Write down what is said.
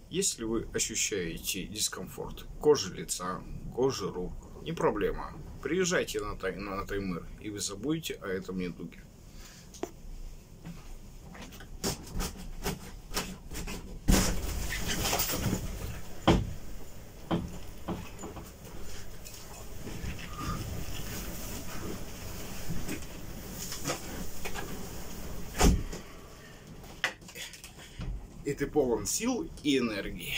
Если вы ощущаете дискомфорт кожи лица, кожи рук, не проблема. Приезжайте на Таймыр, и вы забудете о этом недуге. И ты полон сил и энергии.